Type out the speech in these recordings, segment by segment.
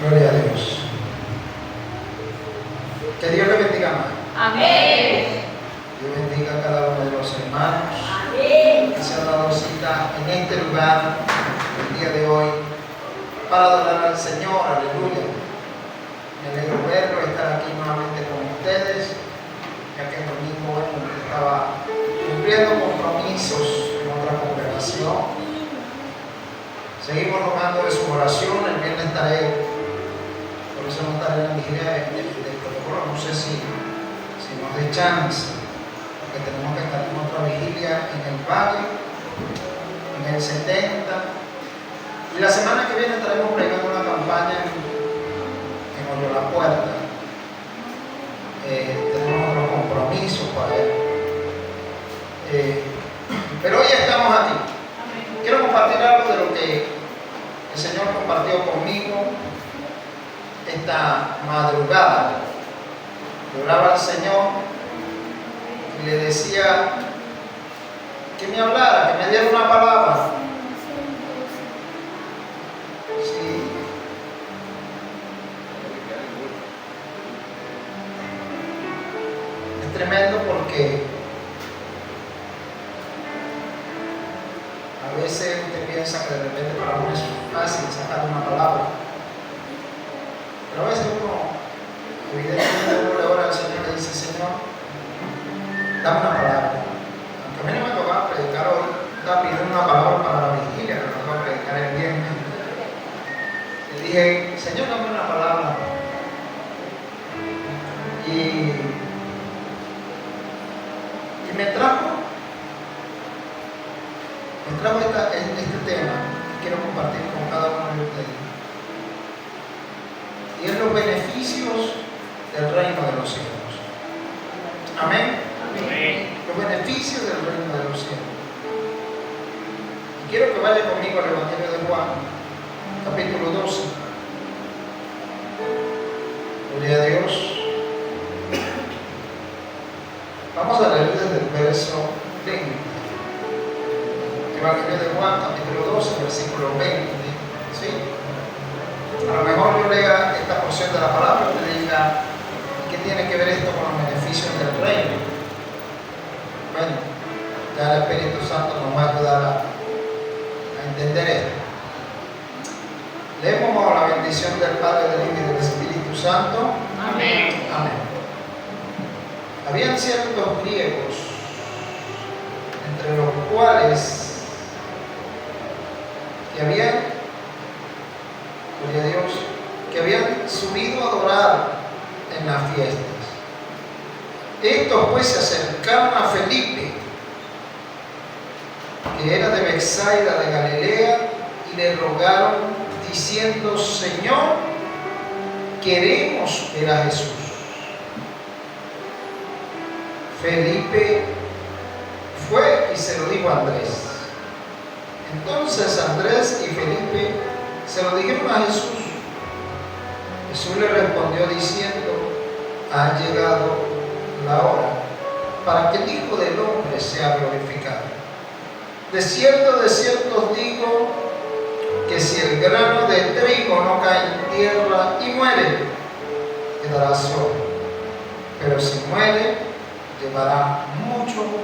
Gloria a Dios. Que Dios le bendiga más. Amén. Dios bendiga a cada uno de los hermanos. Amén. Que se ha dado cita en este lugar el día de hoy para adorar al Señor. Aleluya. Me alegro verlo, estar aquí nuevamente con ustedes, ya que el domingo estaba cumpliendo compromisos en otra congregación. Seguimos rogando de su oración. El viernes estaré, por eso no estaré en la vigilia del protocolo. No sé si nos dé chance, porque tenemos que estar en otra vigilia en el Valle, en el 70. Y la semana que viene estaremos pregando una campaña en Hoyo La Puerta. Tenemos otros compromisos para él. Pero hoy estamos aquí. Quiero compartir algo de lo que el Señor compartió conmigo esta madrugada. Yo oraba al Señor y le decía que me hablara, que me diera una palabra. Sí. Es tremendo porque a veces usted piensa que de repente para uno es fácil sacar una palabra, pero a veces uno, evidentemente, uno le ora al Señor y le dice: Señor, dame una palabra. Aunque a mí no me tocaba predicar hoy, estaba pidiendo una palabra para la vigilia, que me tocaba predicar el viernes. Le dije: Señor, dame una palabra. Y me trajo este tema que quiero compartir con cada uno de ustedes. Y es los beneficios del reino de los cielos. Amén. Amén. Los beneficios del reino de los cielos. Y quiero que vaya conmigo al Evangelio de Juan, capítulo 12. Gloria a Dios. Vamos a leer desde el verso 20. Evangelio de Juan, capítulo 12, versículo 20. ¿Sí? A lo mejor yo lea esta porción de la palabra y te diga: ¿qué tiene que ver esto con los beneficios del reino? Bueno, ya el Espíritu Santo nos va a ayudar a entender esto. Leemos bajo la bendición del Padre, del Hijo y del Espíritu Santo. Amén. Amén. Habían ciertos griegos, entre los cuales gloria a Dios, que habían subido a adorar en las fiestas. Estos pues se acercaron a Felipe, que era de Betsaida de Galilea, y le rogaron diciendo: Señor, queremos ver a Jesús. Felipe fue y se lo dijo a Andrés. Entonces Andrés y Felipe se lo dijeron a Jesús. Jesús le respondió diciendo: ha llegado la hora para que el Hijo del Hombre sea glorificado. De cierto os digo que si el grano de trigo no cae en tierra y muere, quedará solo. Pero si muere, llevará mucho fruto.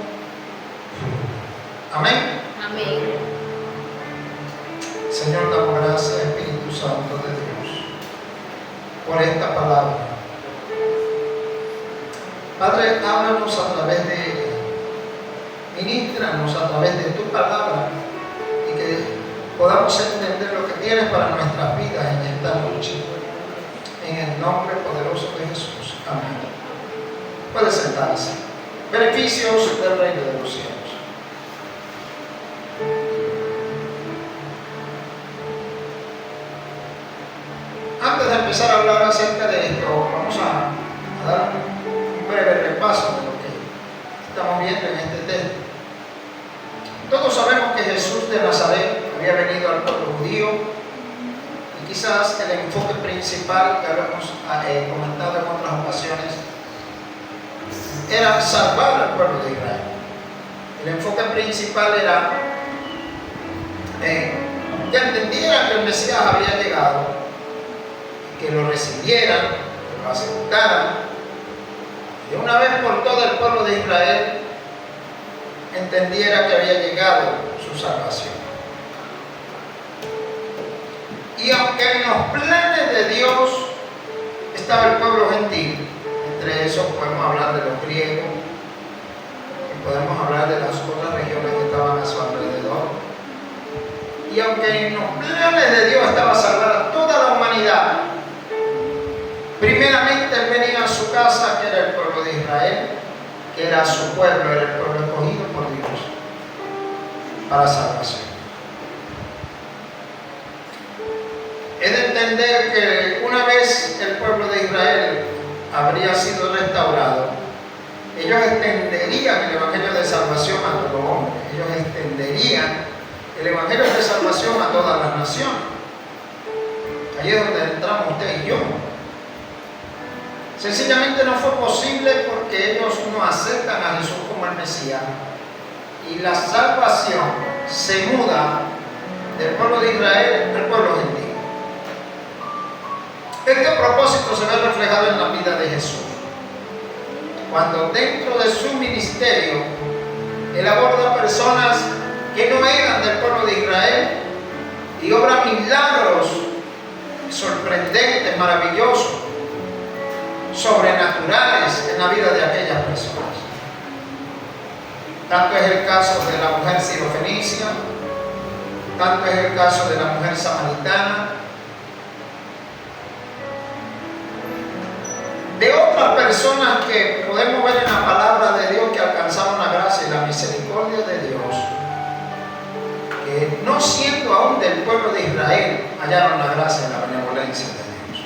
Amén. Amén. Señor, damos gracias, Espíritu Santo de Dios, por esta palabra. Padre, háblanos a través de ella. Ministranos a través de tu palabra y que podamos entender lo que tienes para nuestras vidas en esta noche. En el nombre poderoso de Jesús. Amén. Puede sentarse. Beneficios del reino de los cielos. Antes de empezar a hablar acerca de esto, vamos a dar un breve repaso de lo que estamos viendo en este texto. Todos sabemos que Jesús de Nazaret había venido al pueblo judío, y quizás el enfoque principal, que habíamos comentado en otras ocasiones, era salvar al pueblo de Israel. El enfoque principal era que entendieran que el Mesías había llegado, que que lo recibieran, que lo aceptaran. De una vez por todas el pueblo de Israel entendiera que había llegado su salvación. Y aunque en los planes de Dios estaba el pueblo gentil, entre esos podemos hablar de los griegos y podemos hablar de las otras regiones que estaban a su alrededor. Y aunque en los planes de Dios estaba salvar a toda la humanidad, primeramente Él venía a su casa, que era el pueblo de Israel, que era su pueblo, era el pueblo escogido por Dios para salvación. Es de entender que una vez el pueblo de Israel habría sido restaurado, ellos extenderían el evangelio de salvación a todo hombre, ellos extenderían el evangelio de salvación a todas las naciones. Ahí es donde entramos usted y yo. Sencillamente no fue posible porque ellos no aceptan a Jesús como el Mesías, y la salvación se muda del pueblo de Israel al pueblo gentil. Este propósito se ve reflejado en la vida de Jesús, cuando dentro de su ministerio Él aborda a personas que no eran del pueblo de Israel y obra milagros sorprendentes, maravillosos, sobrenaturales en la vida de aquellas personas. Tanto es el caso de la mujer sirofenicia, tanto es el caso de la mujer samaritana, de otras personas que podemos ver en la palabra de Dios que alcanzaron la gracia y la misericordia de Dios, que no siendo aún del pueblo de Israel hallaron la gracia y la benevolencia de Dios.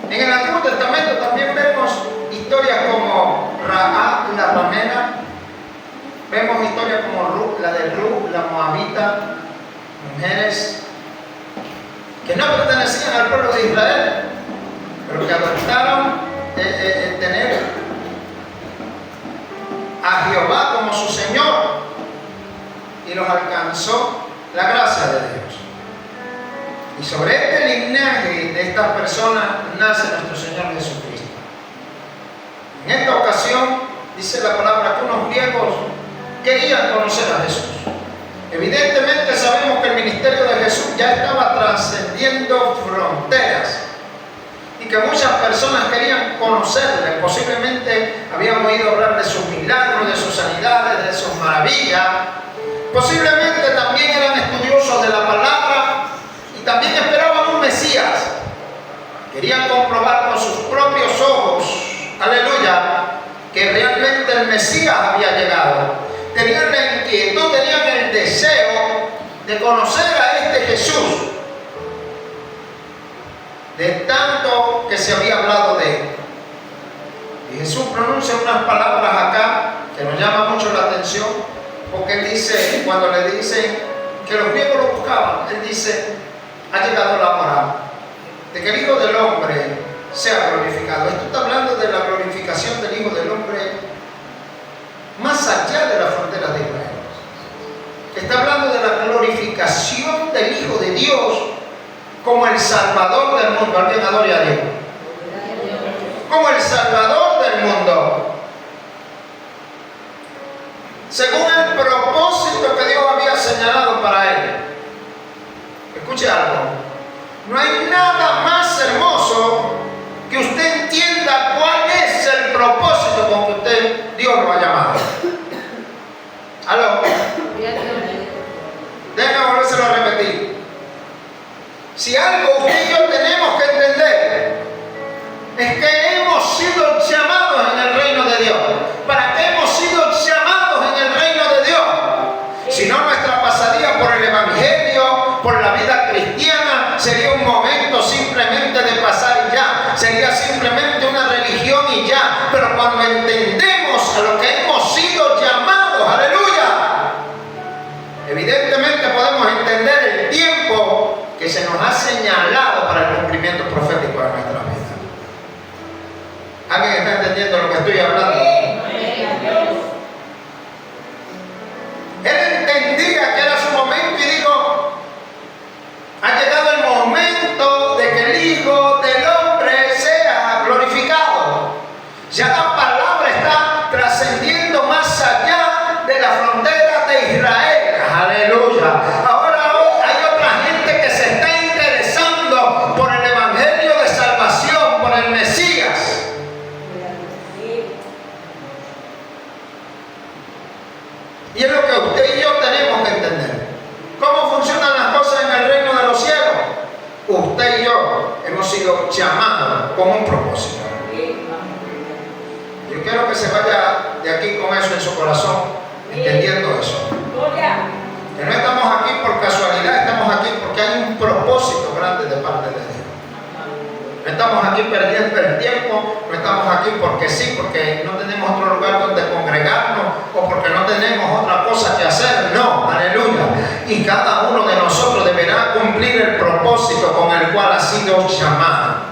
En el Antiguo Testamento también vemos historias como Rahab la ramera, vemos historias como Ruth, la de Ruth, la moabita, mujeres que no pertenecían al pueblo de Israel, pero que adoptaron tener a Jehová como su Señor, y los alcanzó la gracia de Dios. Y sobre este linaje de estas personas nace nuestro Señor Jesucristo. En esta ocasión dice la palabra que unos griegos querían conocer a Jesús. Evidentemente sabemos que el ministerio de Jesús ya estaba trascendiendo fronteras y que muchas personas querían conocerle. Posiblemente habían oído hablar de sus milagros, de sus sanidades, de sus maravillas. Posiblemente también eran estudiosos de la palabra y también esperaban un Mesías. Querían comprobar con sus propios ojos, aleluya, que realmente el Mesías había llegado. Tenían la inquietud, tenían el deseo de conocer a este Jesús, de tanto que se había hablado de él. Y Jesús pronuncia unas palabras acá que nos llama mucho la atención, porque él dice, cuando le dicen que los griegos lo buscaban, él dice: ha llegado la hora de que el Hijo del Hombre sea glorificado. Esto está hablando de la glorificación del Hijo del Hombre más allá de las fronteras de Israel. Está hablando de la glorificación del Hijo de Dios como el Salvador del mundo. Alguien adore a Dios. Como el Salvador del mundo, según el propósito que Dios había señalado para él. Escuche algo: no hay nada más hermoso que usted entienda cuál es el propósito con que Dios lo ha llamado. ¿Aló? Déjame volvérselo a repetir. Si algo usted y yo tenemos que entender es que hemos sido llamados en el reino de Dios. ¿Para qué hemos sido llamados en el reino de Dios? Si no, nuestra pasadía por el Evangelio, por la vida cristiana, sería un momento simplemente de pasar y ya. Sería simplemente una religión y ya. Pero cuando entendemos a lo que hemos sido llamados, aleluya, evidentemente podemos entender el tiempo que se nos ha señalado para el cumplimiento profético de nuestra vida. ¿Alguien está entendiendo lo que estoy hablando? Él entendía que era su momento y dijo: ha llegado el momento de que el Hijo del usted y yo hemos sido llamados con un propósito. Yo quiero que se vaya de aquí con eso en su corazón, entendiendo eso. Que no estamos aquí por casualidad, estamos aquí porque hay un propósito grande de parte de Dios. No estamos aquí perdiendo el tiempo, no estamos aquí porque sí, porque no tenemos otro lugar donde congregarnos o porque no tenemos otra cosa que hacer. No, aleluya. Y cada uno de nosotros deberá cumplir el propósito con el cual ha sido llamado.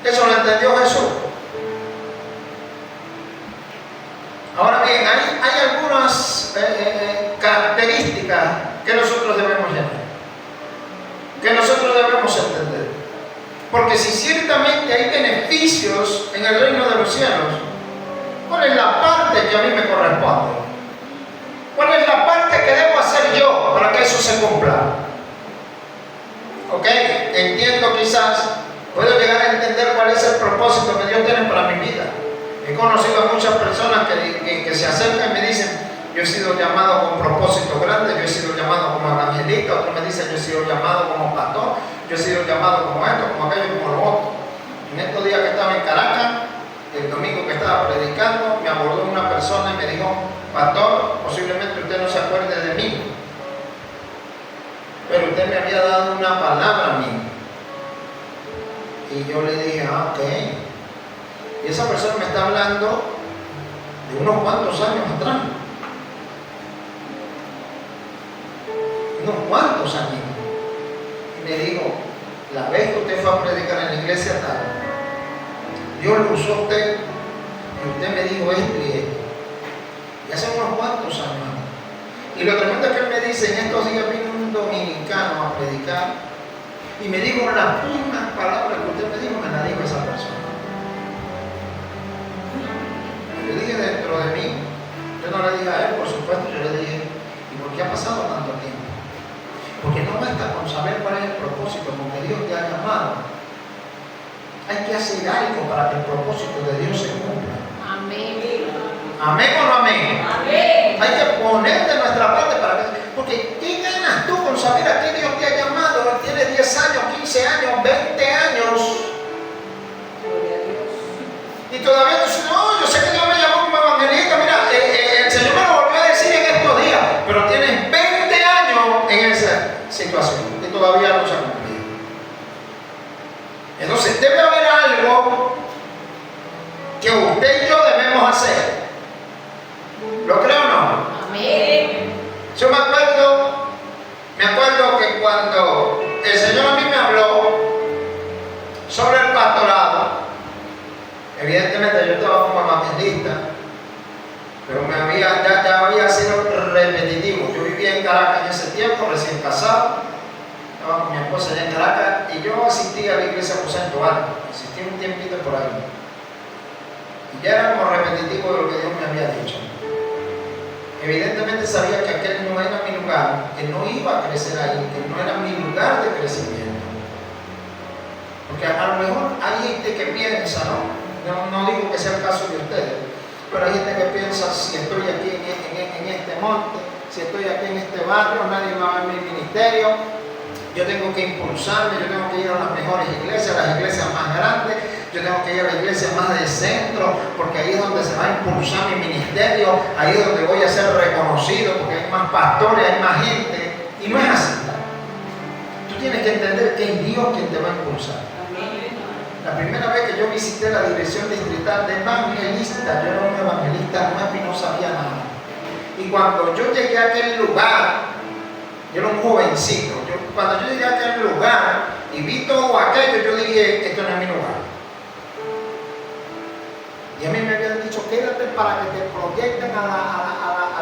¿Eso lo entendió Jesús? Ahora bien, hay algunas características que nosotros debemos llenar, que nosotros debemos entender. Porque si ciertamente hay beneficios en el reino de los cielos, ¿cuál es la parte que a mí me corresponde? ¿Cuál es la parte que debo hacer yo para que eso se cumpla? ¿Ok? Entiendo, quizás puedo llegar a entender cuál es el propósito que Dios tiene para mi vida. He conocido a muchas personas que se acercan y me dicen: yo he sido llamado con propósito grande, yo he sido llamado como evangelista. Otros me dicen: yo he sido llamado como pastor, yo he sido llamado como esto, como aquello, como lo otro. En estos días que estaba en Caracas, el domingo que estaba predicando, me abordó una persona y me dijo: pastor, posiblemente usted no se acuerde de mí, pero usted me había dado una palabra a mí. Y yo le dije: ok. Y esa persona me está hablando de unos cuantos años atrás. Unos cuantos años. Y me dijo: la vez que usted fue a predicar en la iglesia tal, Dios lo usó a usted y usted me dijo esto y esto. Y hace unos cuantos años. Y lo tremendo es que él me dice: en estos días vino un dominicano a predicar y me dijo las mismas palabras que usted me dijo, me las dijo esa persona. Yo dije dentro de mí, yo no le dije a él, por supuesto, yo le dije: ¿y por qué ha pasado tanto tiempo? Porque no basta con saber cuál es el propósito con que Dios te ha llamado. Hay que hacer algo para que el propósito de Dios se cumpla. Amén. ¿Amén o no amén? Amén. Hay que poner de nuestra parte para que... Porque ¿qué ganas tú con saber a qué Dios te ha llamado? Tienes 10 años, 15 años, 20 años. Y todavía tú dices: no, yo sé que Dios me llamó como evangelista. Mira, el Señor me lo volvió a decir en estos días. Pero tienes 20 años en esa situación y todavía no se ha cumplido. Entonces debe haber algo que usted y yo debemos hacer. ¿Lo creo o no? Amén. Yo me acuerdo que cuando el Señor a mí me habló sobre el pastorado, evidentemente yo estaba como evangelista, pero ya había sido repetitivo. Yo vivía en Caracas en ese tiempo, recién casado, estaba con mi esposa allá en Caracas, y yo asistía a la iglesia Aposento Alto, asistí un tiempito por ahí. Y ya era como repetitivo de lo que Dios me había dicho. Evidentemente sabía que aquel no era mi lugar, que no iba a crecer ahí, que no era mi lugar de crecimiento. Porque a lo mejor hay gente que piensa, no digo que sea el caso de ustedes, pero hay gente que piensa: si estoy aquí en este monte, si estoy aquí en este barrio, nadie va a ver mi ministerio. Yo tengo que impulsarme, yo tengo que ir a las mejores iglesias, las iglesias más grandes, yo tengo que ir a la iglesia más de centro, porque ahí es donde se va a impulsar mi ministerio, ahí es donde voy a ser reconocido, porque hay más pastores, hay más gente. Y no es así. Tú tienes que entender que es Dios quien te va a impulsar. La primera vez que yo visité la dirección distrital de evangelista, yo era un evangelista nuevo y no sabía nada. Y cuando yo llegué a aquel lugar, yo era un jovencito, cuando yo llegué a aquel lugar y vi todo aquello, yo dije: esto no es mi lugar. Y a mí me habían dicho: quédate para que te proyecten a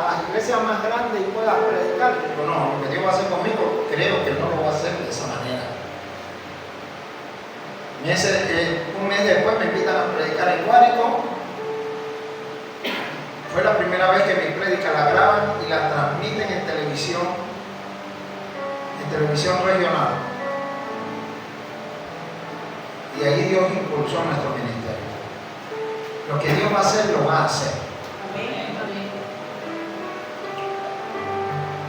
las iglesias más grandes y puedas predicar. Y yo: no, lo que Dios va a hacer conmigo, creo que no lo va a hacer de esa manera. Un mes después me invitan a predicar en Guárico. Fue la primera vez que mi prédica la graban y la transmiten en televisión regional. Y ahí Dios impulsó nuestro ministerio. Lo que Dios va a hacer, lo va a hacer. Amén.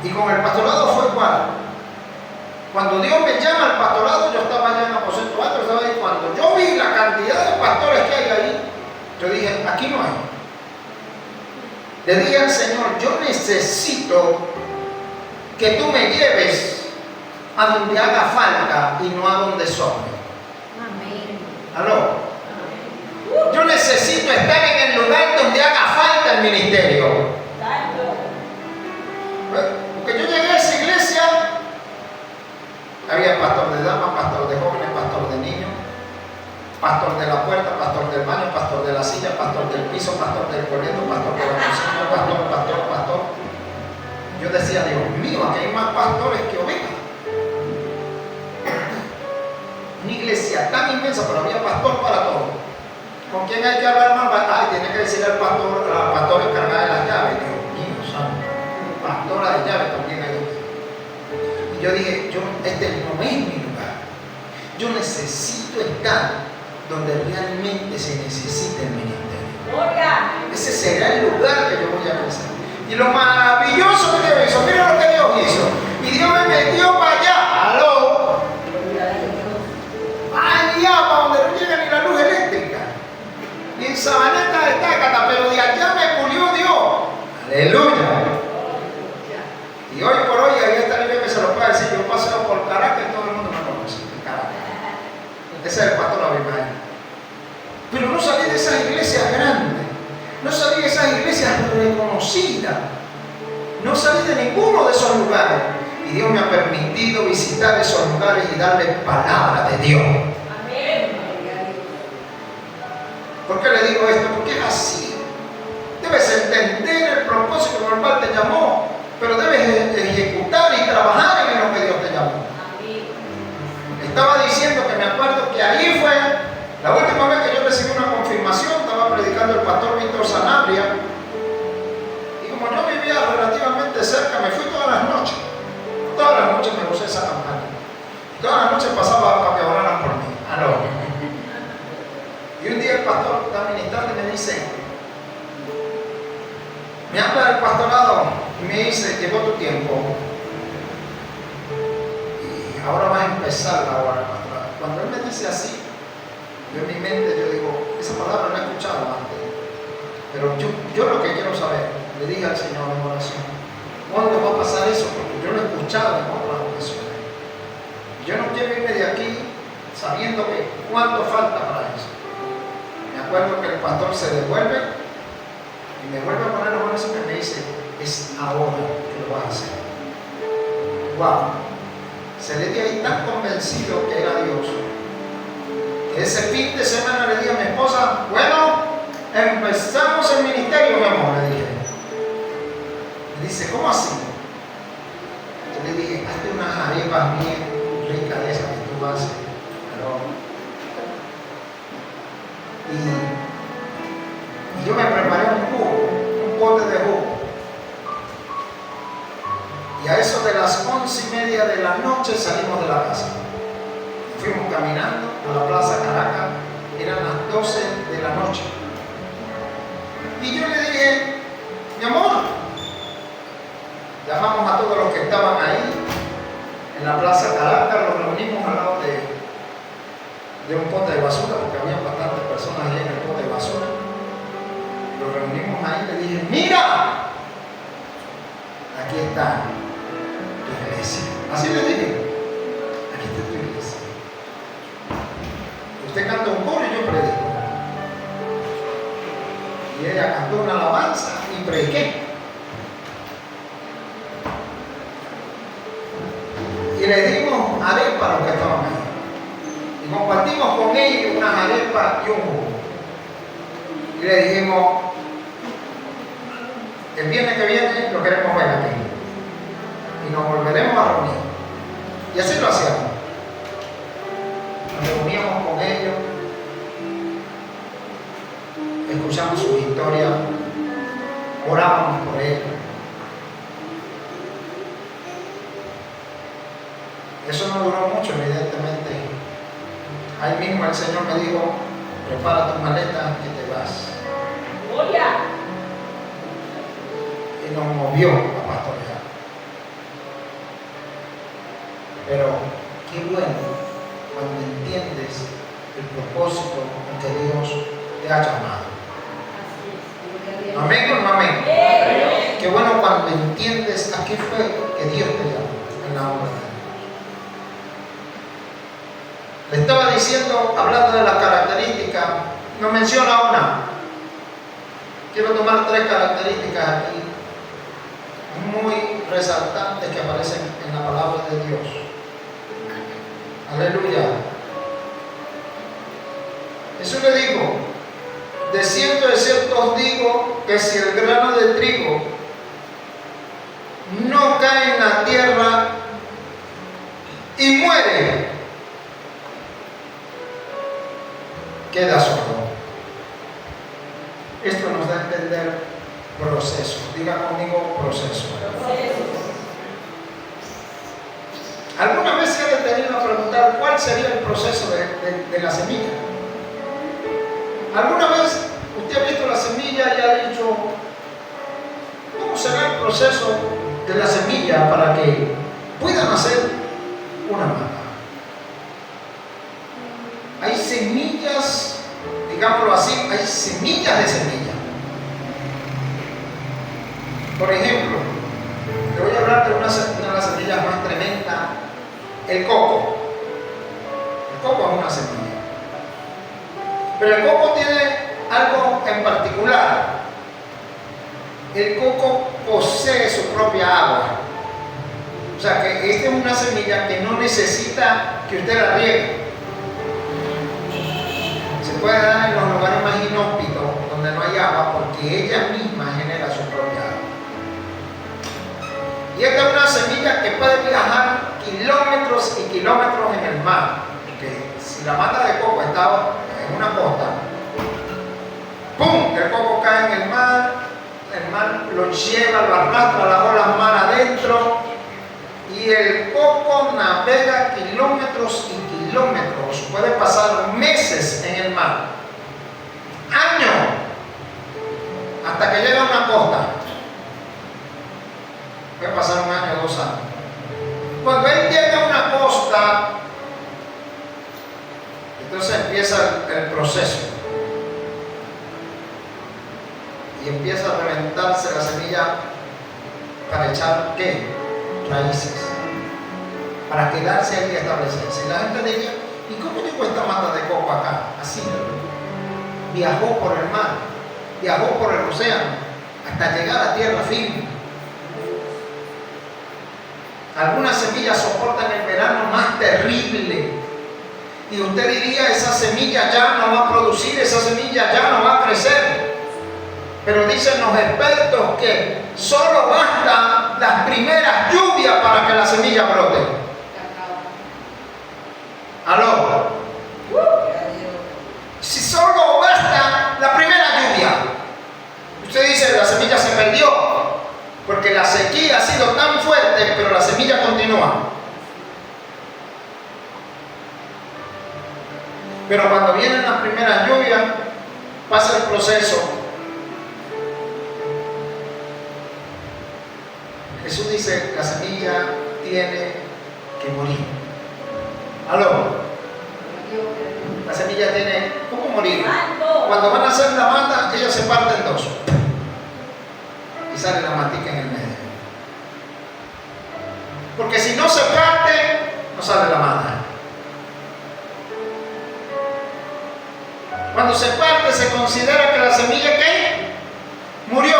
Y con el pastorado fue igual. Cuando Dios me llama al pastorado, yo estaba allá en aposento alto, estaba ahí. Cuando yo vi la cantidad de pastores que hay ahí, yo dije, aquí no hay. Le dije al Señor, yo necesito que tú me lleves a donde haga falta y no a donde sobre. Amén. ¿Aló? Yo necesito estar en el lugar donde haga falta el ministerio. Porque yo llegué a esa iglesia, había pastor de damas, pastor de jóvenes, pastor de niños, pastor de la puerta, pastor del baño, pastor de la silla, pastor del piso, pastor del corriendo, pastor de la cocina, pastor. Yo decía, Dios mío, aquí hay más pastores que ovejas. Una iglesia tan inmensa, pero había pastor para todo. ¿Con quién hay que hablar más? Ay, tiene que decirle al pastor, a la pastora encargada de las llaves. Dios mío, santo. Pastora de llaves también hay. Y yo dije, este no es mi lugar. Yo necesito estar donde realmente se necesita el ministerio. Ese será el lugar que yo voy a pensar. Y lo maravilloso que Dios hizo, mira lo que Dios hizo. Y Dios me metió para allá. ¡Aló! Allá para donde no llega ni la luz eléctrica. Ni en Sabaneta de Tácata, pero de allá me pulió Dios. ¡Aleluya! Y hoy por hoy, ahí está el que se lo puede decir. Yo paseo por Caracas y todo el mundo me conoce. Caracas. Ese es el pastor Abimael. Pero no salí de esas iglesias grandes. No salí de esas iglesias reconocidas. No salí de ninguno de esos lugares. Y Dios me ha permitido visitar esos lugares y darle palabra de Dios. Amén. ¿Por qué le digo esto? Porque es así. Debes entender el propósito por el cual te llamó, pero debes ejecutar y trabajar en lo que Dios te llamó. Estaba diciendo que me acuerdo que ahí fue la última vez que yo recibí una confirmación. Estaba predicando el pastor Víctor Sanabria, y como yo vivía relativamente cerca, me fui todas las noches. Todas las noches me puse esa campaña. Todas las noches pasaba para que oraran por mí. ¿Aló? Y un día el pastor está ministrando y me dice, me habla del pastorado y me dice, llegó tu tiempo y ahora va a empezar la hora del pastorado. Cuando él me dice así, yo en mi mente yo digo, esa palabra no la he escuchado antes, pero yo lo que quiero saber, le dije al Señor en oración, ¿cuándo va a pasar eso? Porque yo lo he escuchado en otras ocasiones. Yo no quiero irme de aquí sabiendo que cuánto falta para eso. Me acuerdo que el pastor se devuelve y me vuelve a poner los brazos y me dice, es ahora que lo vas a hacer. Wow. Se le di ahí tan convencido que era Dios. Ese fin de semana le dije a mi esposa, bueno, empezamos el ministerio, mi amor, le dije. Me dice, ¿cómo así? Yo le dije, hazte unas arepas bien ricas de esas que tú haces. Y yo me preparé un pote de jugo. Y a eso de las 11:30 de la noche salimos de la casa. Fuimos caminando a la Plaza Caracas, eran las 12 de la noche. Y yo le dije, mi amor, llamamos a todos los que estaban ahí en la Plaza Caracas, los reunimos al lado de un pote de basura, porque había bastantes personas ahí en el pote de basura. Los reunimos ahí y le dije, mira, aquí está tu iglesia. Así le dije, aquí está tu iglesia. Usted canta un coro y yo predico. Y ella cantó una alabanza y prediqué. Y le dimos arepa a los que estaban ahí. Y compartimos con ellos unas arepas y un jugo. Y le dijimos, el viernes que viene lo queremos ver aquí. Y nos volveremos a reunir. Y así lo hacíamos. Nos reuníamos con ellos, escuchamos su historia, orábamos por ellos. Eso no duró mucho, evidentemente. Ahí mismo el Señor me dijo, prepara tus maletas que te vas. Y nos movió a pastorear. Pero qué bueno cuando entiendes el propósito en que Dios te ha llamado. Amén o no amén. Qué bueno cuando entiendes a qué fue que Dios te llamó en la obra de Dios. Le estaba diciendo, hablando de las características, nos menciona una. Quiero tomar 3 características aquí muy resaltantes que aparecen en la palabra de Dios. Aleluya. Jesús le dijo: de cierto os digo que si el grano de trigo no cae en la tierra y muere, queda solo. Esto nos da a entender proceso. Diga conmigo proceso. ¿Alguna vez se ha detenido a preguntar cuál sería el proceso de la semilla? ¿Alguna vez usted ha visto la semilla y ha dicho, cómo será el proceso de la semilla para que pueda nacer una mata? Hay semillas, digámoslo así, hay semillas de semilla. Por ejemplo, te voy a hablar de una de las semillas más tremendas, el coco. El coco es una semilla. Pero el coco tiene algo en particular. El coco posee su propia agua. O sea que esta es una semilla que no necesita que usted la riegue. Se puede dar en los lugares más inhóspitos donde no hay agua porque ella misma genera su propia agua. Y esta es una semilla que puede viajar kilómetros y kilómetros en el mar. Porque si la mata de coco estaba en una costa, ¡pum!, el coco cae en el mar lo lleva, lo arrastra la ola mar adentro y el coco navega kilómetros y kilómetros, puede pasar meses en el mar, años, hasta que llega a una costa. Puede pasar 1 año, 2 años. Cuando él llega a una costa, entonces empieza el proceso. Y empieza a reventarse la semilla para echar, ¿qué? Raíces. Para quedarse allí y establecerse. Y la gente diría, ¿y cómo llegó esta mata de coco acá? Así. Viajó por el mar, viajó por el océano, hasta llegar a tierra firme. Algunas semillas soportan el verano más terrible. Y usted diría, esa semilla ya no va a producir, esa semilla ya no va a crecer. Pero dicen los expertos que solo bastan las primeras lluvias para que la semilla brote. ¿Aló? Si solo basta la primera lluvia. Usted dice, la semilla se perdió porque la sequía ha sido tan fuerte, pero la semilla continúa. Pero cuando vienen las primeras lluvias, pasa el proceso. Jesús dice, la semilla tiene que morir. ¿Aló? La semilla tiene, ¿cómo morir? Cuando van a hacer la mata, ella se parte en 2. Y sale la matica en el medio. Porque si no se parte, no sale la mata. Cuando se parte, se considera que la semilla, ¿qué? Murió.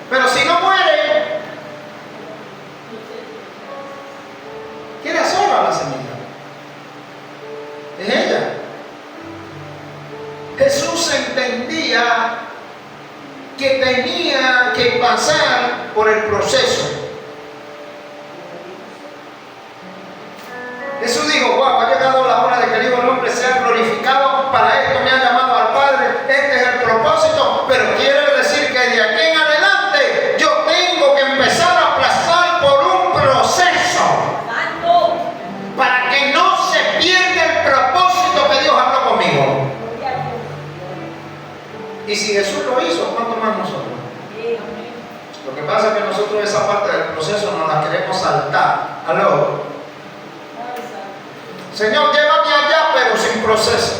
Pero si no muere, queda sola la semilla. Es ella. Jesús entendía que tenía que pasar por el proceso. Jesús dijo, wow, ha llegado la hora de que el Hijo del Hombre sea glorificado. Para esto me ha llamado al Padre. Este es el propósito. Pero quiere decir que de aquí en adelante yo tengo que empezar a pasar por un proceso. Para que no se pierda el propósito que Dios habló conmigo. Y si Jesús lo hizo, ¿cuánto más nosotros? Lo que pasa es que nosotros esa parte del proceso no la queremos saltar. ¿Aló? Señor, llévame allá, pero sin proceso.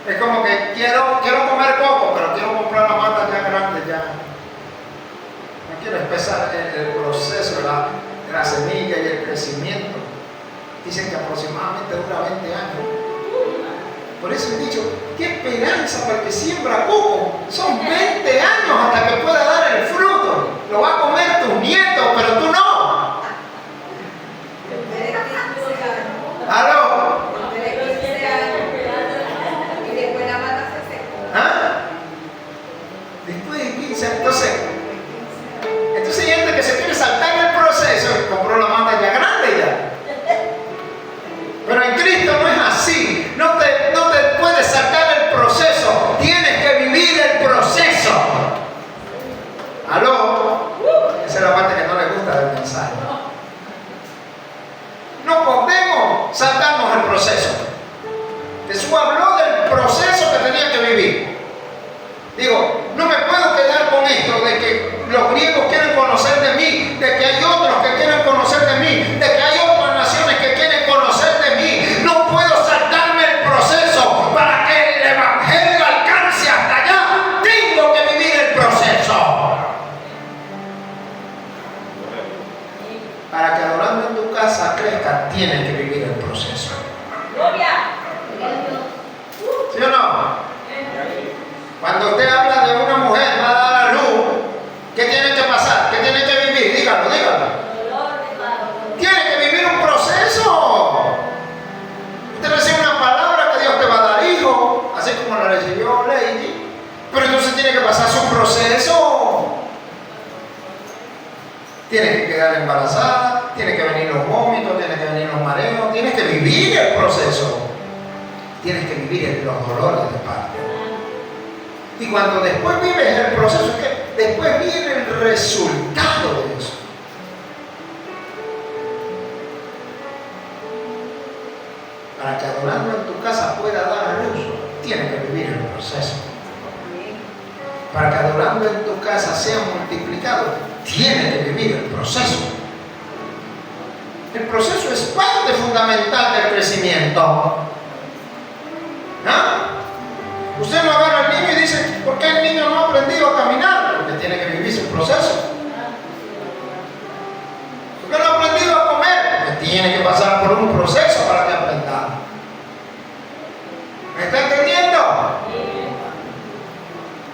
Es como que quiero comer poco, pero quiero comprar la mata ya grande ya. No quiero empezar el proceso de la semilla y el crecimiento. Dicen que aproximadamente dura 20 años. Por eso he dicho, qué esperanza para el que siembra poco. Son 20 años hasta que pueda dar el fruto. Lo va a comer tus nietos, pero tú no. ¿Aló? Y después la mata se secó. ¿Ah? Después de 15, entonces hay gente que se quiere saltar el proceso y compró la mata ya grande ya. Pero en Cristo no es así. No te puedes saltar el proceso. Tienes que vivir el proceso. ¿Aló? Esa es la parte que no le gusta del mensaje. No podemos saltarnos el proceso. Jesús habló del proceso que tenía que vivir. Digo, no me puedo quedar con esto de que los griegos quieren conocer de mí, de que hay otros que quieren conocer de mí, de que hay otras naciones que quieren conocer de mí. No puedo saltarme el proceso para que el evangelio alcance hasta allá. Tengo que vivir el proceso. Para que adorando en tu casa crezca, tienes que vivir el proceso. ¿Sí o no? Cuando usted habla de una mujer va a dar a luz, ¿qué tiene que pasar? ¿Qué tiene que vivir? Dígalo. Tiene que vivir un proceso. Usted recibe una palabra que Dios te va a dar hijo, así como la recibió Lady, pero entonces tiene que pasar su proceso. Tiene que quedar embarazada, tiene que venir los vómitos, tiene que venir los mareos, tienes que vivir el proceso. Tienes que vivir los dolores de parto. Y cuando después vives el proceso, es que después viene el resultado de eso. Para que adorando en tu casa pueda dar a luz, tienes que vivir el proceso. Para que adorando en tu casa sea multiplicado, tienes que vivir el proceso. El proceso es parte fundamental del crecimiento. ¿No? Usted no agarra al niño y dice, ¿por qué el niño no ha aprendido a caminar? Porque tiene que vivir su proceso. ¿Por qué no ha aprendido a comer? Porque tiene que pasar por un proceso para que aprenda. ¿Me está entendiendo?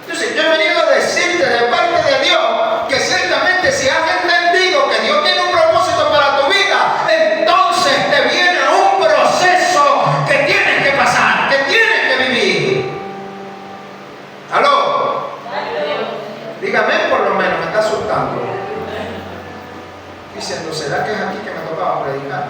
Entonces, yo he venido a decirte de parte de Dios que ciertamente si has entendido que Dios tiene un propósito para tu vida, entonces te viene un proceso que tienes que pasar, que tienes que vivir. ¿Aló? Dígame por lo menos, me está asustando. Diciendo, ¿será que es aquí que me tocaba predicar?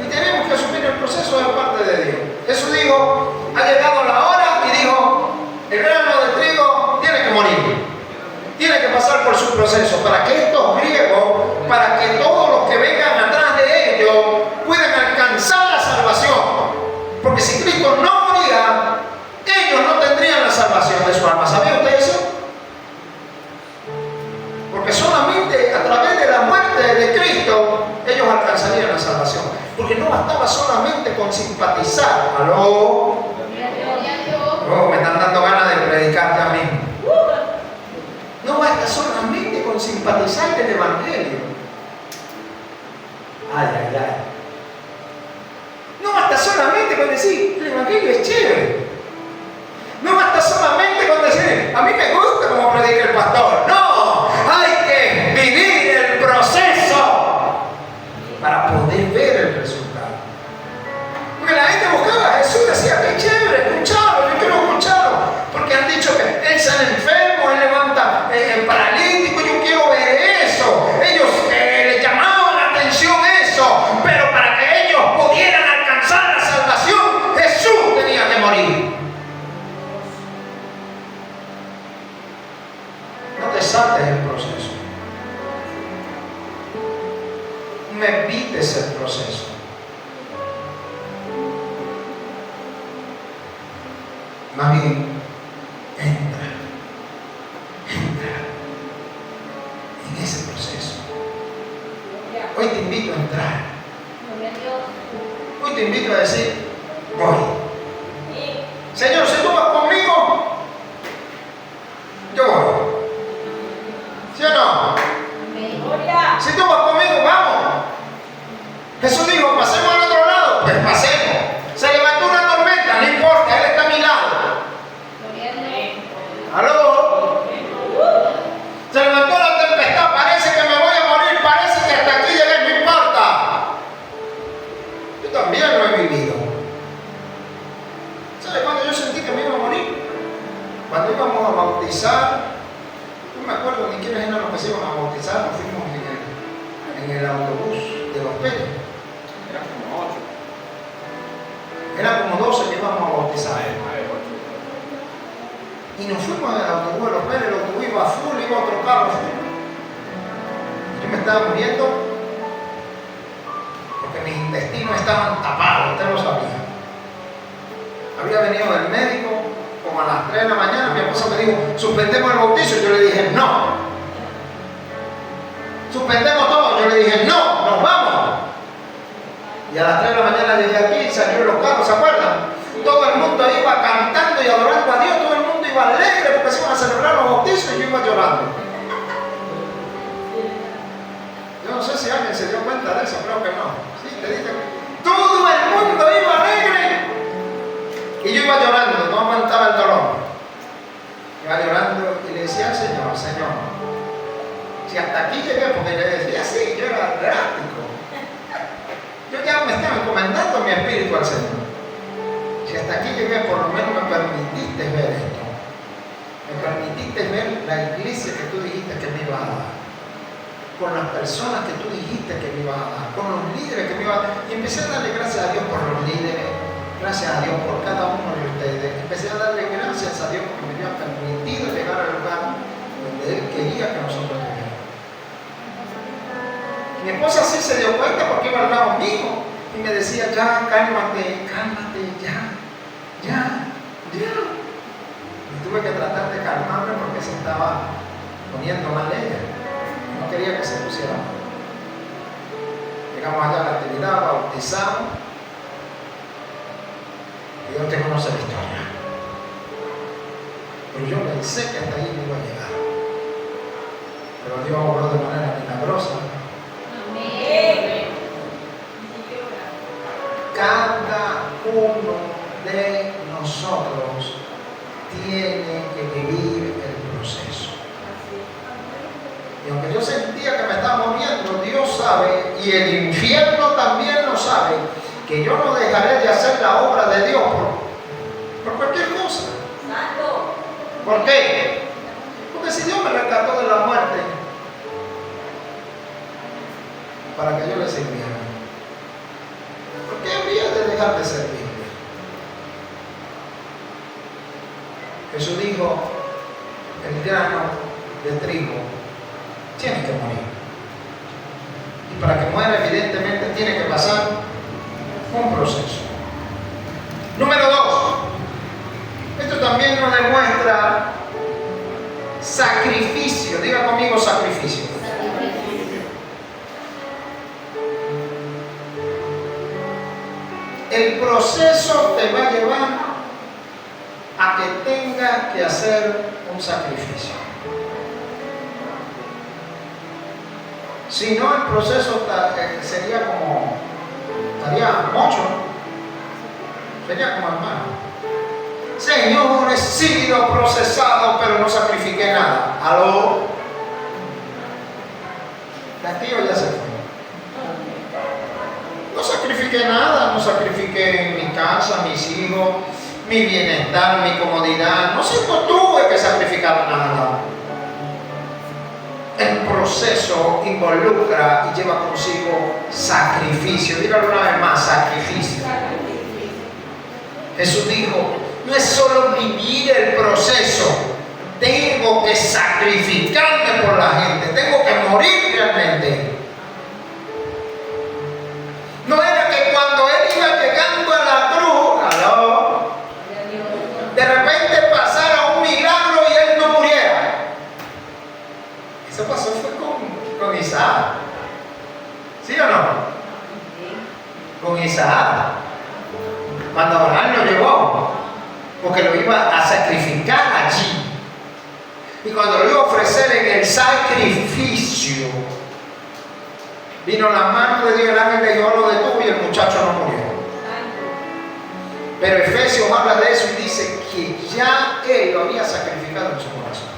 Y tenemos que asumir el proceso de parte de Dios. Jesús dijo, ha llegado la hora y dijo, el grano de trigo tiene que morir. Tiene que pasar por su proceso para que estos griegos, para que todos los que vengan atrás de ellos puedan alcanzar la salvación. Porque si Cristo no moría, ellos no tendrían la salvación de su alma. ¿Sabía usted eso? Porque solamente a través de la muerte de Cristo ellos alcanzarían la salvación. Porque no bastaba solamente con simpatizar. ¿Aló? Oh, me están dando ganas de predicar ya mismo. No basta solamente con simpatizar del Evangelio. Ay, ay, ay. No basta solamente con decir, el Evangelio es chévere. No basta solamente con decir, a mí me gusta como predica el pastor. No, hay que vivir el proceso para poder ver el resultado. Porque la gente buscaba a Jesús, decía, qué chévere, escucharlo, yo quiero escucharlo. Porque han dicho que él sana enfermo, él levanta paralítico, yo quiero ver eso. Ellos les llamaban la atención eso, pero para que ellos pudieran alcanzar la salvación, Jesús tenía que morir. No te saltes el proceso. No evites el proceso. Más bien, entra. ese proceso. Hoy te invito a entrar. Hoy te invito a decir, voy. Señor, si tú vas conmigo, yo voy. ¿Sí o no? Si tú vas conmigo, vamos. Jesús dijo, pasemos al otro lado. Pues pasemos. Se levantó una tormenta, no importa, Él está a mi lado. ¿Aló? Se levantó la tempestad, parece que me voy a morir, parece que hasta aquí llegué, no importa. Yo también lo he vivido. ¿Sabe cuándo yo sentí que me iba a morir? Cuando íbamos a bautizar, no me acuerdo ni quiénes eran los que se iban a bautizar, nos fuimos en el autobús de Los Peyos. Eran como 12 que íbamos a bautizar. Y nos fuimos en el autobús de Los Peyos, el autobús iba full, iba otro carro full. Yo me estaba muriendo porque mis intestinos estaban tapados, usted lo sabía. Había venido del médico como a las 3 de la mañana, mi esposa me dijo, suspendemos el bautizo, y yo le dije, no. Suspendemos todo, yo le dije, no, nos vamos. Y a las 3 de la mañana llegué aquí, salieron los carros, ¿se acuerdan? Todo el mundo iba cantando y adorando a Dios, todo el mundo iba alegre porque se iban a celebrar los bautizos y yo iba llorando. Yo no sé si alguien se dio cuenta de eso, creo que no. Sí, te dije, todo el mundo iba alegre y yo iba llorando, no aguantaba el dolor. Iba llorando y le decía al Señor, Señor, si hasta aquí llegué, porque le decía así, yo era drástico. Yo ya me estaba encomendando mi espíritu al Señor. Si hasta aquí llegué, por lo menos me permitiste ver esto. Me permitiste ver la iglesia que tú dijiste que me ibas a dar. Con las personas que tú dijiste que me ibas a dar. Con los líderes que me ibas a dar. Y empecé a darle gracias a Dios por los líderes. Gracias a Dios por cada uno de ustedes. Empecé a darle gracias a Dios porque me había permitido llegar al lugar donde Él quería que nosotros llegáramos. Mi esposa sí se dio cuenta porque iba al lado mío y me decía, ya, cálmate, cálmate, ya. Y tuve que tratar de calmarme porque se estaba poniendo mal ella. No quería que se pusiera mal. Llegamos allá a la actividad, bautizamos. Y Dios te conoce la historia. Pero yo pensé que hasta ahí no iba a llegar. Pero Dios obró de manera milagrosa. Cada uno de nosotros tiene que vivir el proceso. Y aunque yo sentía que me estaba muriendo, Dios sabe, y el infierno también lo sabe, que yo no dejaré de hacer la obra de Dios por cualquier cosa. ¿Por qué? Porque si Dios me rescató de la muerte, para que yo le sirviera, ¿por qué habría de dejar de servirle? Jesús dijo, el grano de trigo tiene que morir. Y para que muera, evidentemente, tiene que pasar un proceso. Número 2. Esto también nos demuestra sacrificio. Diga conmigo sacrificio. El proceso te va a llevar a que tengas que hacer un sacrificio. Si no, el proceso sería como, estaría mucho, sería como hermano. Señor, he sido procesado, pero no sacrifiqué nada. ¿Aló? La tío ya se fue. No sacrifiqué nada, no sacrifiqué mi casa, mis hijos, mi bienestar, mi comodidad. No tuve que sacrificar nada. El proceso involucra y lleva consigo sacrificio. Dígalo una vez más, sacrificio. Jesús dijo, no es solo vivir el proceso, tengo que sacrificarme por la gente, tengo que morir realmente. No era que cuando Él iba llegando a la cruz, ¿aló?, de repente pasara un milagro y Él no muriera. Eso pasó fue con Con Isaac. ¿Sí o no? Con Isaac. Cuando Abraham lo llevó, porque lo iba a sacrificar allí. Y cuando lo iba a ofrecer en el sacrificio, vino la mano de Dios, el ángel de Jehová lo detuvo y el muchacho no murió. Pero Efesios habla de eso y dice que ya él lo había sacrificado en su corazón.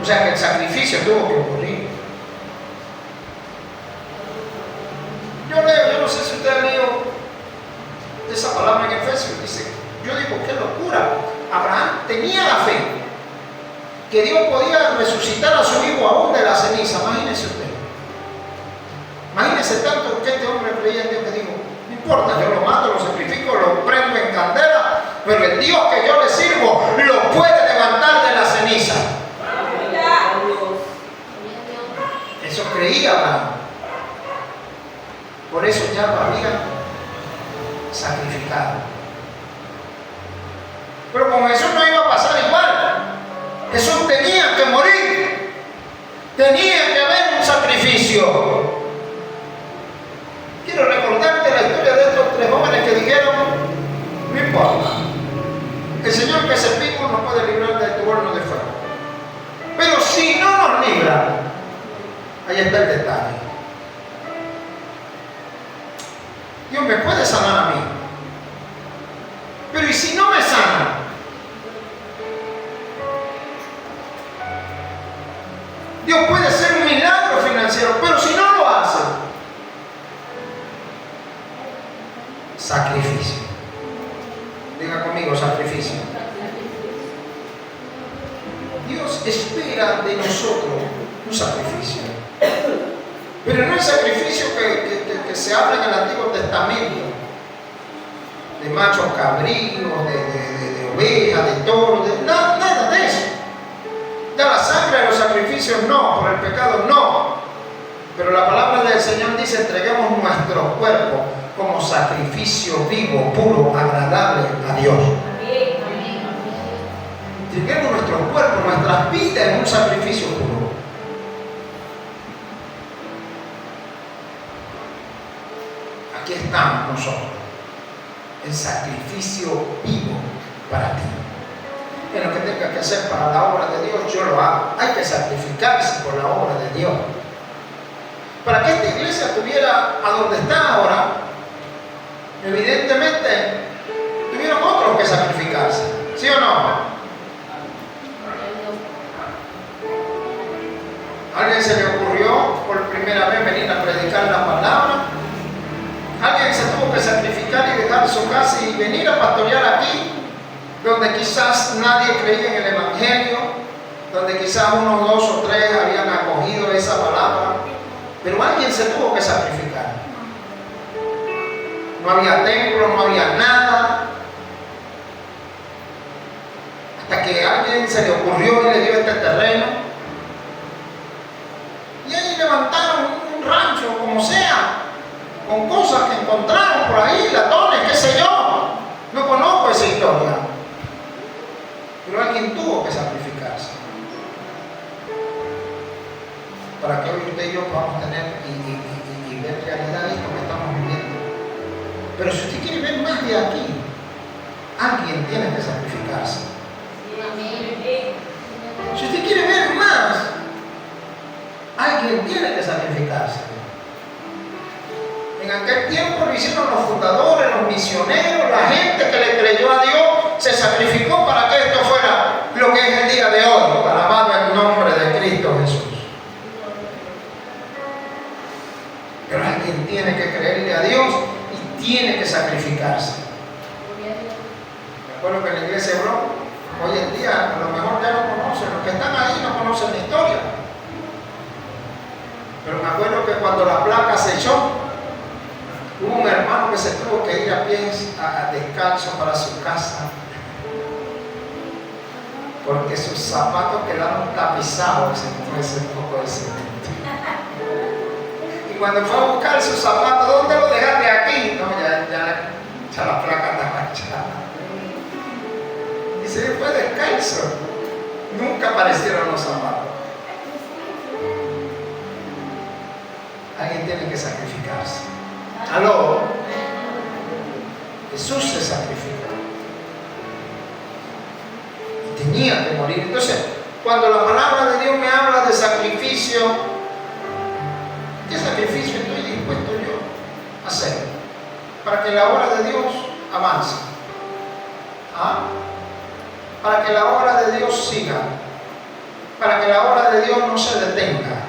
O sea que el sacrificio tuvo que ocurrir. Yo no sé si usted ha leído esa palabra en Efesios, dice, yo digo, qué locura. Abraham tenía la fe que Dios podía resucitar a su hijo aún de la ceniza. Imagínese usted. Imagínese tanto que este hombre creía en Dios que dijo, no importa, yo lo mato, lo sacrifico, lo prendo en candela, pero el Dios que yo le sirvo lo puede levantar de la ceniza. Eso creía Abraham. Por eso ya lo había sacrificado. Pero con Jesús no iba a pasar igual. Jesús tenía que morir. Tenía que haber un sacrificio. Quiero recordarte la historia de estos tres jóvenes que dijeron, no importa, el Señor que servimos nos puede librar de tu horno de fuego. Pero si no nos libra, ahí está el detalle. Dios me puede sanar a mí. Pero ¿y si no me sana? Dios puede hacer un milagro financiero, pero si no lo hace, sacrificio. Diga conmigo, sacrificio. Dios espera de nosotros un sacrificio. Pero no el sacrificio que se habla en el Antiguo Testamento, de machos cabríos, de ovejas, de toros, nada de eso. Ya la sangre de los sacrificios no, por el pecado no. Pero la palabra del Señor dice, entreguemos nuestro cuerpo como sacrificio vivo, puro, agradable a Dios. Entreguemos nuestro cuerpo, nuestras vidas en un sacrificio puro. Aquí estamos nosotros, el sacrificio vivo para ti. En lo que tenga que hacer para la obra de Dios, yo lo hago. Hay que sacrificarse por la obra de Dios. Para que esta iglesia estuviera a donde está ahora, evidentemente tuvieron otros que sacrificarse, ¿sí o no? ¿A alguien se le ocurrió por primera vez venir a predicar la palabra? Alguien se tuvo que sacrificar y dejar su casa y venir a pastorear aquí, donde quizás nadie creía en el Evangelio, donde quizás uno, dos o tres habían acogido esa palabra, pero alguien se tuvo que sacrificar. No había templo, no había nada, hasta que a alguien se le ocurrió y le dio este terreno, y ahí levantaron un rancho, como sea, con cosas que encontraron por ahí, latones, qué sé yo. No conozco esa historia. Pero alguien tuvo que sacrificarse para que hoy usted y yo podamos tener y ver realidad esto que estamos viviendo. Pero si usted quiere ver más de aquí, alguien tiene que sacrificarse. Si usted quiere ver más, alguien tiene que sacrificarse. En aquel tiempo lo hicieron los fundadores, los misioneros, la gente que le creyó a Dios, se sacrificó para que esto fuera lo que es el día de hoy, alabado el nombre de Cristo Jesús. Pero alguien tiene que creerle a Dios y tiene que sacrificarse. Me acuerdo que en la iglesia de Bronx, hoy en día a lo mejor ya no conocen, los que están ahí no conocen la historia. Pero me acuerdo que cuando la placa se echó, hubo un hermano que se tuvo que ir a pies descalzo para su casa porque sus zapatos quedaron tapizados en ese poco de cemento. Y cuando fue a buscar sus zapatos, ¿dónde los dejaste? Aquí. No, ya la placa está manchada. Y se fue descalzo. Nunca aparecieron los zapatos. tiene que sacrificarse. ¿Aló? Jesús se sacrificó. Y tenía que morir. Entonces, cuando la palabra de Dios me habla de sacrificio, ¿qué sacrificio estoy dispuesto yo a hacer para que la obra de Dios avance? ¿Ah? Para que la obra de Dios siga, para que la obra de Dios no se detenga,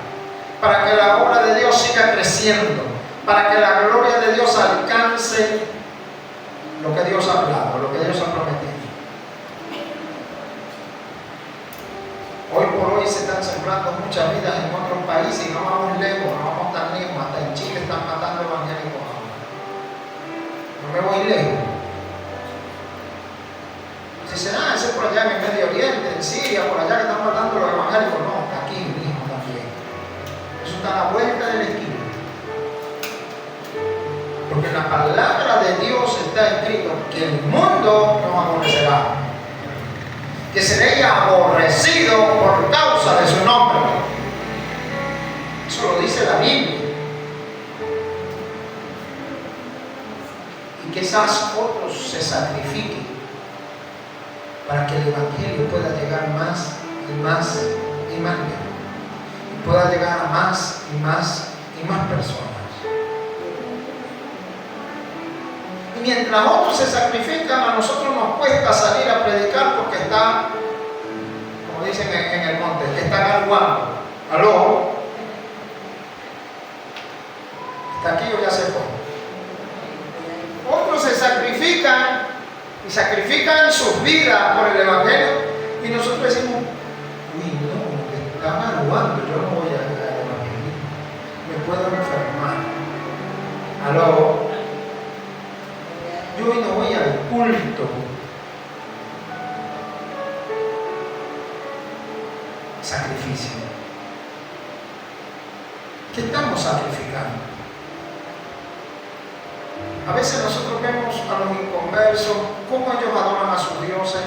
para que la obra de Dios siga creciendo, para que la gloria de Dios alcance lo que Dios ha hablado, lo que Dios ha prometido. Hoy por hoy se están sembrando muchas vidas en otros países y no vamos lejos, no vamos tan lejos, hasta en Chile están matando evangélicos ahora. No me voy lejos. Dicen, ese por allá en el Medio Oriente, en Siria, por allá que están matando los evangélicos. No, aquí mismo también. Eso está a la vuelta de la esquina. Porque en la palabra de Dios está escrito que el mundo nos aborrecerá, que sería aborrecido por causa de su nombre. Eso lo dice la Biblia. Y quizás otros se sacrifiquen para que el Evangelio pueda llegar más y más y más lejos, y pueda llegar a más y más y más personas. Y mientras otros se sacrifican, a nosotros nos cuesta salir a predicar porque está, como dicen en el monte, está galguando. ¿Aló? ¿Está aquí o ya se fue? Otros se sacrifican y sacrifican sus vidas por el Evangelio, y nosotros decimos, uy, no, está maluando, yo no voy al Evangelio, me puedo enfermar. ¿Aló? Yo hoy no voy al culto. Sacrificio. ¿Qué estamos sacrificando? A veces nosotros vemos a los inconversos, cómo ellos adoran a sus dioses,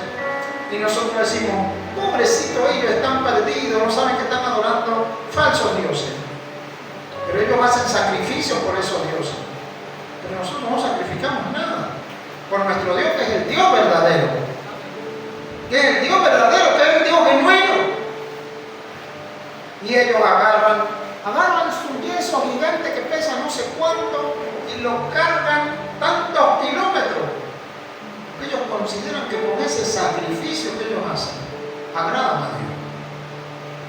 y nosotros decimos, pobrecitos, ellos están perdidos, no saben que están adorando falsos dioses. Pero ellos hacen sacrificios por esos dioses. Pero nosotros no sacrificamos nada por nuestro Dios, que es el Dios verdadero. Que es el Dios verdadero, que es el Dios genuino. Y ellos agarran su yeso gigante que pesa no sé cuánto y lo cargan tantos kilómetros. Ellos consideran que con ese sacrificio que ellos hacen, agradan a Dios.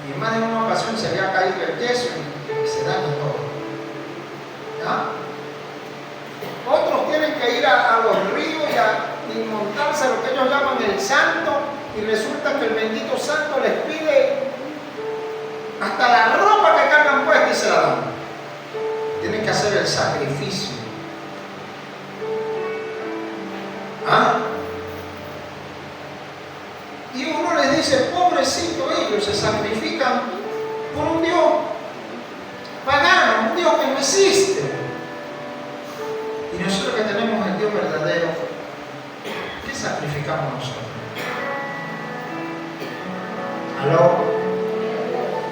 Y en más de una ocasión se había caído el yeso y se daña todo. ¿Ya? Otros tienen que ir a los ríos y montarse lo que ellos llaman el santo, y resulta que el bendito santo les pide hasta la ropa que cargan puesta y se la dan. Tienen que hacer el sacrificio. ¿Ah? Y uno les dice, pobrecito, ellos se sacrifican por un Dios pagano, un Dios que no existe. Y nosotros que tenemos el Dios verdadero, ¿qué sacrificamos nosotros? ¿Aló?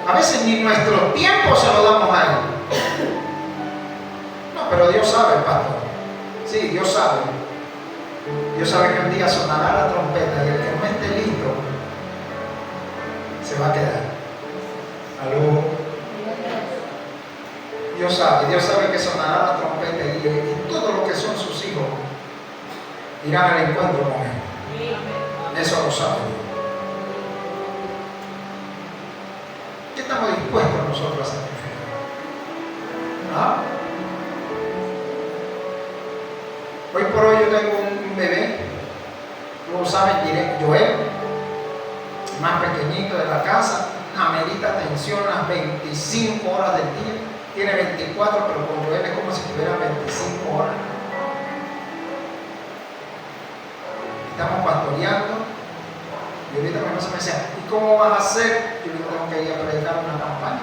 A veces ni nuestro tiempo se lo damos a Él. No, pero Dios sabe, pastor. Sí, Dios sabe. Dios sabe que un día sonará la trompeta y el que no esté listo se va a quedar. ¿Aló? Dios sabe que sonará la trompeta y todo lo que son sus hijos irán al encuentro con Él. Eso lo sabe Dios. ¿Qué estamos dispuestos nosotros a sacrificar? ¿Ah? Hoy por hoy yo tengo un bebé, todos saben, Joel, más pequeñito de la casa, amerita atención las 25 horas del día. Tiene 24, pero con Joel es como si tuviera 25 horas. Estamos pastoreando. Y ahorita mi esposa me decía, ¿y cómo vas a hacer? Yo le tengo que ir a predicar una campaña.